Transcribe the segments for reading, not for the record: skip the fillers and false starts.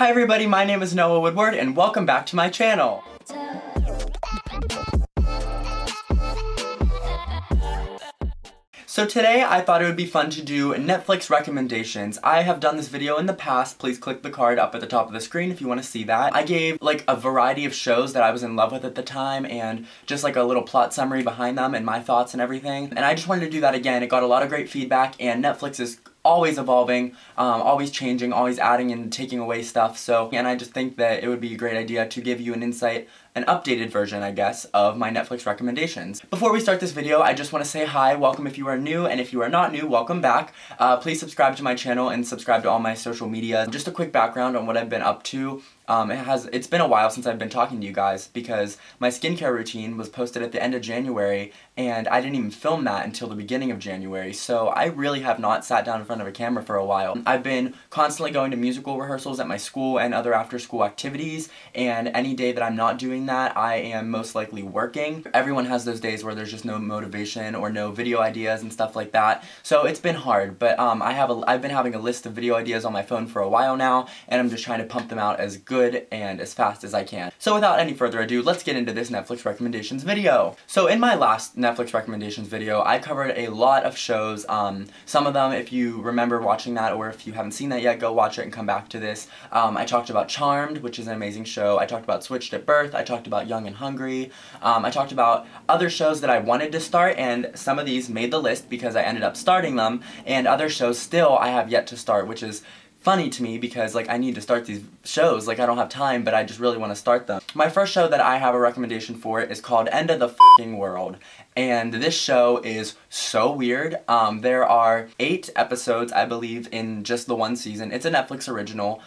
Hi everybody, my name is Noah Woodward and welcome back to my channel. So today I thought it would be fun to do Netflix recommendations. I have done this video in the past. Please click the card up at the top of the screen if you want to see that. I gave like a variety of shows that I was in love with at the time and just like a little plot summary behind them and my thoughts and everything. And I just wanted to do that again. It got a lot of great feedback and Netflix is always evolving, always changing, always adding and taking away stuff. And I just think that it would be a great idea to give you an insight, an updated version, I guess, of my Netflix recommendations. Before we start this video, I just want to say hi, welcome if you are new, and if you are not new, welcome back. Please subscribe to my channel and subscribe to all my social media. Just a quick background on what I've been up to. It's been a while since I've been talking to you guys because my skincare routine was posted at the end of January and I didn't even film that until the beginning of January, so I really have not sat down in front of a camera for a while. I've been constantly going to musical rehearsals at my school and other after-school activities, and any day that I'm not doing that, I am most likely working. Everyone has those days where there's just no motivation or no video ideas and stuff like that, so it's been hard, but I've been having a list of video ideas on my phone for a while now, and I'm just trying to pump them out as good and as fast as I can. So without any further ado, let's get into this Netflix recommendations video. So in my last Netflix recommendations video, I covered a lot of shows. Some of them, if you remember watching that, or if you haven't seen that yet, go watch it and come back to this. I talked about Charmed, which is an amazing show. I talked about Switched at Birth. I talked about Young and Hungry. I talked about other shows that I wanted to start, and some of these made the list because I ended up starting them, and other shows still I have yet to start, which is funny to me because like I need to start these shows, like I don't have time, but I just really want to start them. My first show that I have a recommendation for is called End of the F***ing World, and this show is so weird. There are 8 episodes, I believe, in just the one season. It's a Netflix original.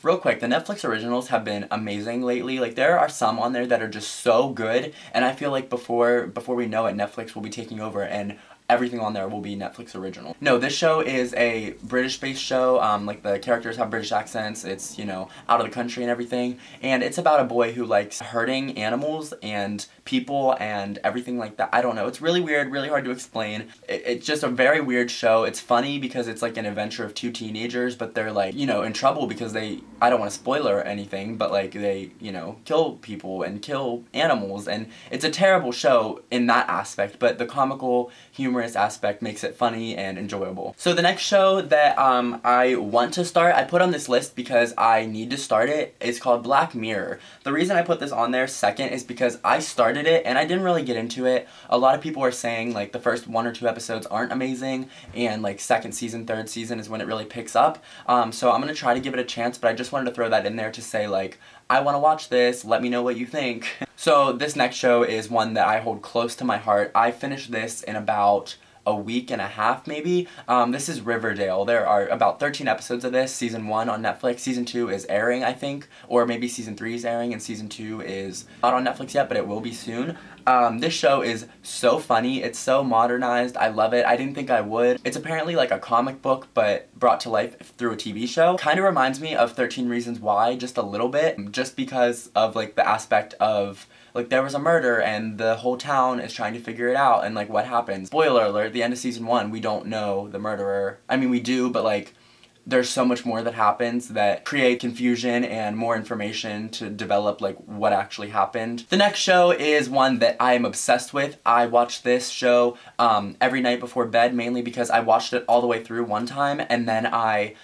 Real quick, the Netflix originals have been amazing lately. Like there are some on there that are just so good, and I feel like before we know it, Netflix will be taking over and everything on there will be Netflix original. No, this show is a British-based show. Like the characters have British accents. It's, you know, out of the country and everything. And it's about a boy who likes hurting animals and people and everything like that. I don't know. It's really weird, really hard to explain. It's just a very weird show. It's funny because it's like an adventure of 2 teenagers, but they're like, you know, in trouble because I don't want to spoil or anything, but like they, you know, kill people and kill animals. And it's a terrible show in that aspect, but the comical, humorous aspect makes it funny and enjoyable. So the next show that I want to start, I put on this list because I need to start it, is called Black Mirror. The reason I put this on there second is because I started it and I didn't really get into it. A lot of people are saying like the first 1 or 2 episodes aren't amazing and like 2nd season, 3rd season is when it really picks up. So I'm gonna try to give it a chance, but I just wanted to throw that in there to say like, I want to watch this, let me know what you think. So this next show is one that I hold close to my heart. I finished this in about a week and a half maybe. This is Riverdale. There are about 13 episodes of this, season 1 on Netflix. Season 2 is airing, I think, or maybe season 3 is airing and season 2 is not on Netflix yet, but it will be soon. This show is so funny. It's so modernized. I love it. I didn't think I would. It's apparently like a comic book, but brought to life through a TV show. Kind of reminds me of 13 Reasons Why, just a little bit, just because of like the aspect of like there was a murder and the whole town is trying to figure it out and like what happens. Spoiler alert, at the end of season 1, we don't know the murderer. I mean, we do, but like there's so much more that happens that create confusion and more information to develop like what actually happened. The next show is one that I am obsessed with. I watch this show every night before bed, mainly because I watched it all the way through one time and then I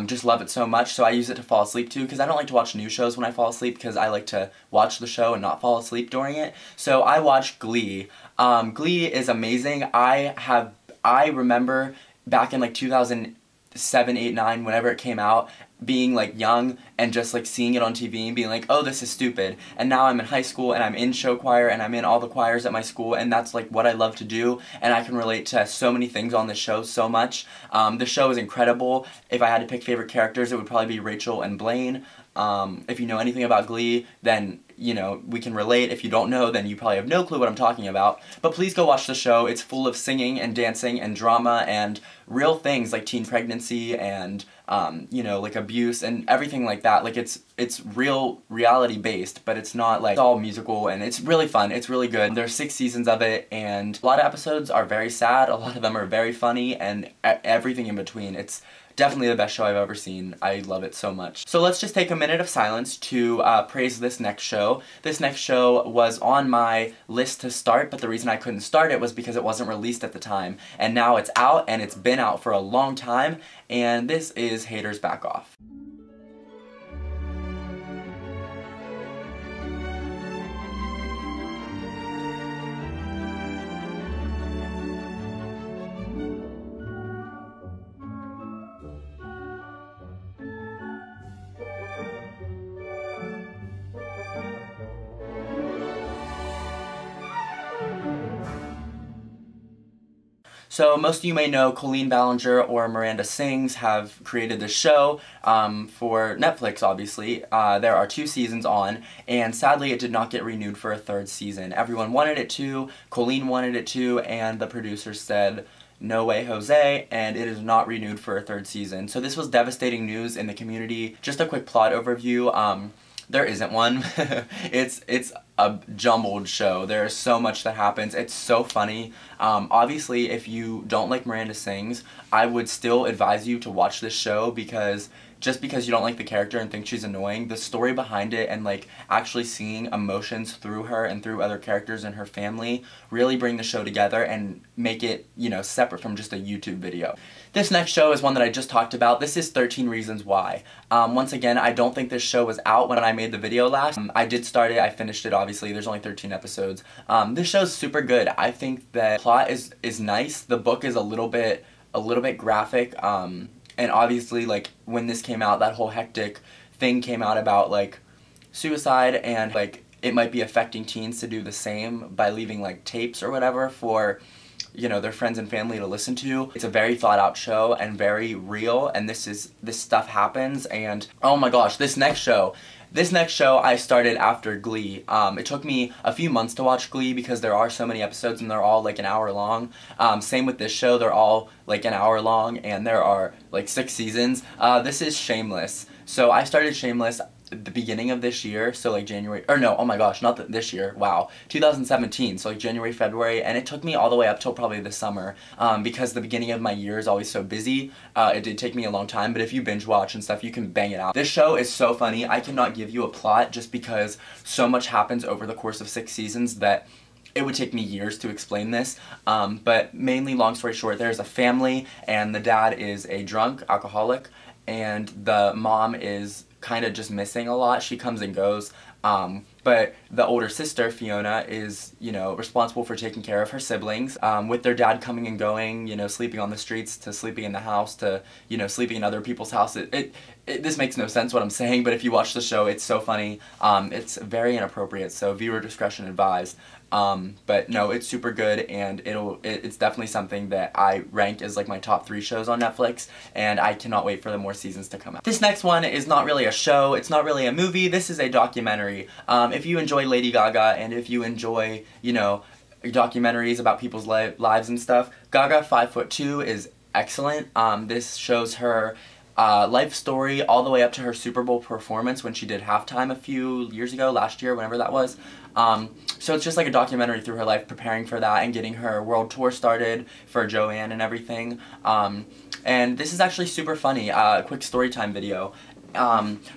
just love it so much, so I use it to fall asleep to, because I don't like to watch new shows when I fall asleep because I like to watch the show and not fall asleep during it. So I watch Glee. Glee is amazing. I remember back in like 2007, 8, 9, whenever it came out, being like young and just like seeing it on TV and being like, oh, this is stupid. And now I'm in high school and I'm in show choir and I'm in all the choirs at my school, and that's like what I love to do, and I can relate to so many things on this show so much. The show is incredible. If I had to pick favorite characters, it would probably be Rachel and Blaine. If you know anything about Glee, then you know, we can relate. If you don't know, then you probably have no clue what I'm talking about. But please go watch the show. It's full of singing and dancing and drama and real things like teen pregnancy and, you know, like abuse and everything like that. Like it's real reality based, but it's not like it's all musical, and it's really fun. It's really good. There's 6 seasons of it, and a lot of episodes are very sad. A lot of them are very funny, and everything in between. It's definitely the best show I've ever seen. I love it so much. So let's just take a minute of silence to praise this next show. This next show was on my list to start, but the reason I couldn't start it was because it wasn't released at the time. And now it's out, and it's been out for a long time, and this is Haters Back Off. So most of you may know Colleen Ballinger or Miranda Sings have created this show for Netflix, obviously. There are 2 seasons on, and sadly it did not get renewed for a 3rd season. Everyone wanted it to, Colleen wanted it to, and the producers said, no way, Jose, and it is not renewed for a 3rd season. So this was devastating news in the community. Just a quick plot overview. There isn't one. It's a jumbled show. There's so much that happens. It's so funny. Obviously, if you don't like Miranda Sings, I would still advise you to watch this show, because just because you don't like the character and think she's annoying, the story behind it and like actually seeing emotions through her and through other characters in her family really bring the show together and make it, you know, separate from just a YouTube video. This next show is one that I just talked about. This is 13 Reasons Why. Once again, I don't think this show was out when I made the video last. I did start it, I finished it obviously, there's only 13 episodes. This show's super good. I think the plot is nice. The book is a little bit graphic, and obviously, like, when this came out, that whole hectic thing came out about, like, suicide, and, like, it might be affecting teens to do the same by leaving, like, tapes or whatever for, you know, their friends and family to listen to. It's a very thought out show and very real, and this stuff happens, and oh my gosh, this next show I started after Glee. It took me a few months to watch Glee because there are so many episodes and they're all like an hour long. Same with this show, they're all like an hour long and there are like 6 seasons. This is Shameless. So I started Shameless at the beginning of this year, so like January, or no, oh my gosh, not this year, wow, 2017, so like January, February, and it took me all the way up till probably the summer, because the beginning of my year is always so busy. It did take me a long time, but if you binge watch and stuff, you can bang it out. This show is so funny. I cannot give you a plot just because so much happens over the course of 6 seasons that it would take me years to explain this, but mainly, long story short, there's a family, and the dad is a drunk alcoholic, and the mom is kind of just missing a lot. She comes and goes, but the older sister, Fiona, is, you know, responsible for taking care of her siblings, with their dad coming and going, you know, sleeping on the streets to sleeping in the house to, you know, sleeping in other people's houses. This makes no sense what I'm saying, but if you watch the show, it's so funny. It's very inappropriate, so viewer discretion advised. But no, it's super good, and it's definitely something that I rank as like my top 3 shows on Netflix, and I cannot wait for the more seasons to come out. This next one is not really a show, it's not really a movie, this is a documentary. If you enjoy Lady Gaga, and if you enjoy, you know, documentaries about people's lives and stuff, Gaga 5'2" is excellent. This shows her life story all the way up to her Super Bowl performance when she did halftime a few years ago, last year, whenever that was. So it's just like a documentary through her life, preparing for that and getting her world tour started for Joanne and everything. And this is actually super funny. Quick story time video.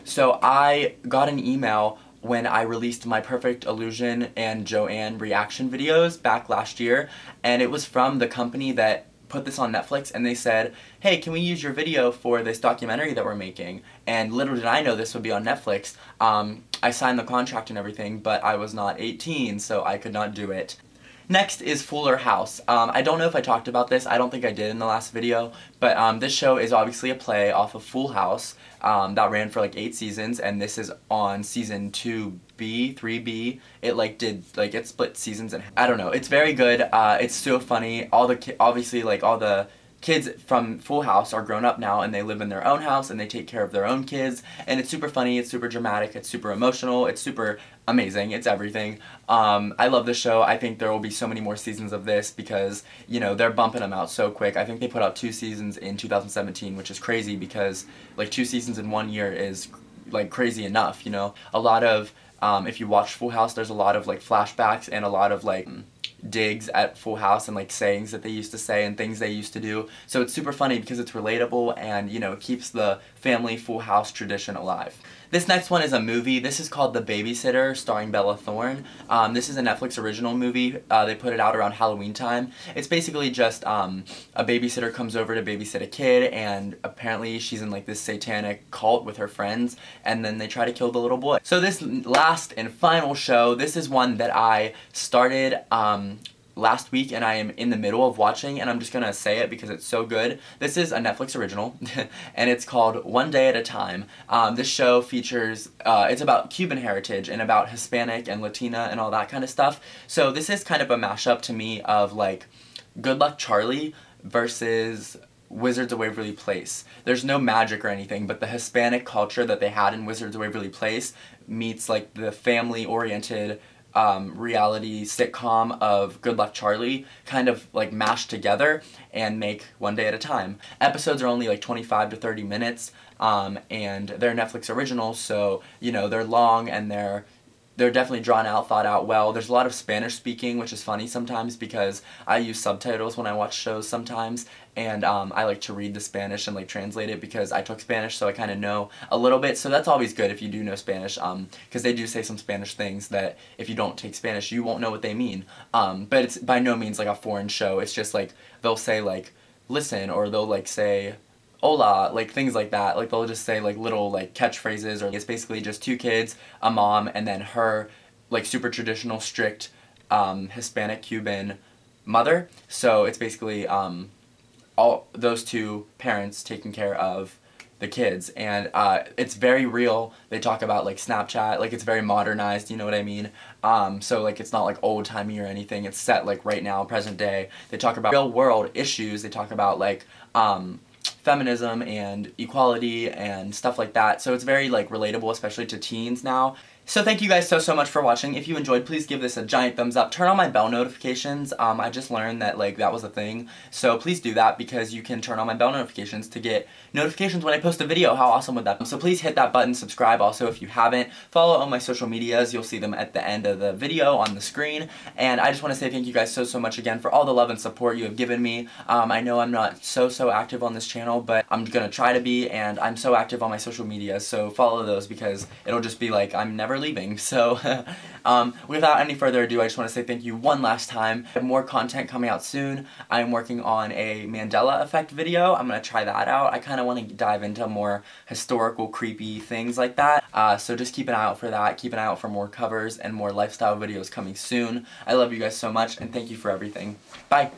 So I got an email when I released my Perfect Illusion and Joanne reaction videos back last year, and it was from the company that put this on Netflix, and they said, hey, can we use your video for this documentary that we're making? And little did I know this would be on Netflix. I signed the contract and everything, but I was not 18, so I could not do it. Next is Fuller House. I don't know if I talked about this, I don't think I did in the last video, but this show is obviously a play off of Full House that ran for like 8 seasons, and this is on season 2B, 3B. It split seasons in half. I don't know, it's very good, it's so funny. Obviously, like, all the kids from Full House are grown up now and they live in their own house and they take care of their own kids, and it's super funny, it's super dramatic, it's super emotional, it's super amazing, it's everything. I love this show. I think there will be so many more seasons of this because, you know, they're bumping them out so quick. I think they put out 2 seasons in 2017, which is crazy because like 2 seasons in 1 year is like crazy enough, you know. A lot of, if you watch Full House, there's a lot of like flashbacks and a lot of like, digs at Full House and like sayings that they used to say and things they used to do. So it's super funny because it's relatable and, you know, it keeps the family Full House tradition alive. This next one is a movie. This is called The Babysitter, starring Bella Thorne. This is a Netflix original movie. They put it out around Halloween time. It's basically just a babysitter comes over to babysit a kid, and apparently she's in like this satanic cult with her friends, and then they try to kill the little boy. So this last and final show, this is one that I started last week and I am in the middle of watching, and I'm just gonna say it because it's so good. This is a Netflix original and it's called One Day at a Time. This show features, it's about Cuban heritage and about Hispanic and Latina and all that kind of stuff. So this is kind of a mashup to me of like Good Luck Charlie versus Wizards of Waverly Place. There's no magic or anything, but the Hispanic culture that they had in Wizards of Waverly Place meets like the family-oriented reality sitcom of Good Luck Charlie kind of like mashed together and make One Day at a Time. Episodes are only like 25 to 30 minutes and they're Netflix originals, so you know they're long and they're definitely drawn out, thought out well. There's a lot of Spanish speaking, which is funny sometimes because I use subtitles when I watch shows sometimes, and I like to read the Spanish and like translate it because I took Spanish, so I kind of know a little bit. So that's always good if you do know Spanish, because they do say some Spanish things that if you don't take Spanish, you won't know what they mean. But it's by no means like a foreign show. It's just like they'll say like listen, or they'll like say hola, like things like that. Like they'll just say like little like catchphrases, or it's basically just two kids, a mom, and then her like super traditional strict Hispanic Cuban mother. So it's basically all those two parents taking care of the kids, and it's very real. They talk about like Snapchat, like it's very modernized, you know what I mean? So like it's not like old-timey or anything. It's set like right now, present day. They talk about real world issues. They talk about like feminism and equality and stuff like that. So it's very like relatable, especially to teens now. So thank you guys so much for watching. If you enjoyed, please give this a giant thumbs up. Turn on my bell notifications. I just learned that like that was a thing. So please do that because you can turn on my bell notifications to get notifications when I post a video. How awesome would that be? So please hit that button, subscribe also if you haven't. Follow all my social medias. You'll see them at the end of the video on the screen. And I just want to say thank you guys so much again for all the love and support you have given me. I know I'm not so active on this channel, but I'm gonna try to be, and I'm so active on my social medias. So follow those because it'll just be like I'm never leaving. So without any further ado, I just want to say thank you one last time. I have more content coming out soon. I'm working on a Mandela effect video. I'm gonna try that out. I kind of want to dive into more historical creepy things like that. So just keep an eye out for that. Keep an eye out for more covers and more lifestyle videos coming soon. I love you guys so much, and thank you for everything. Bye.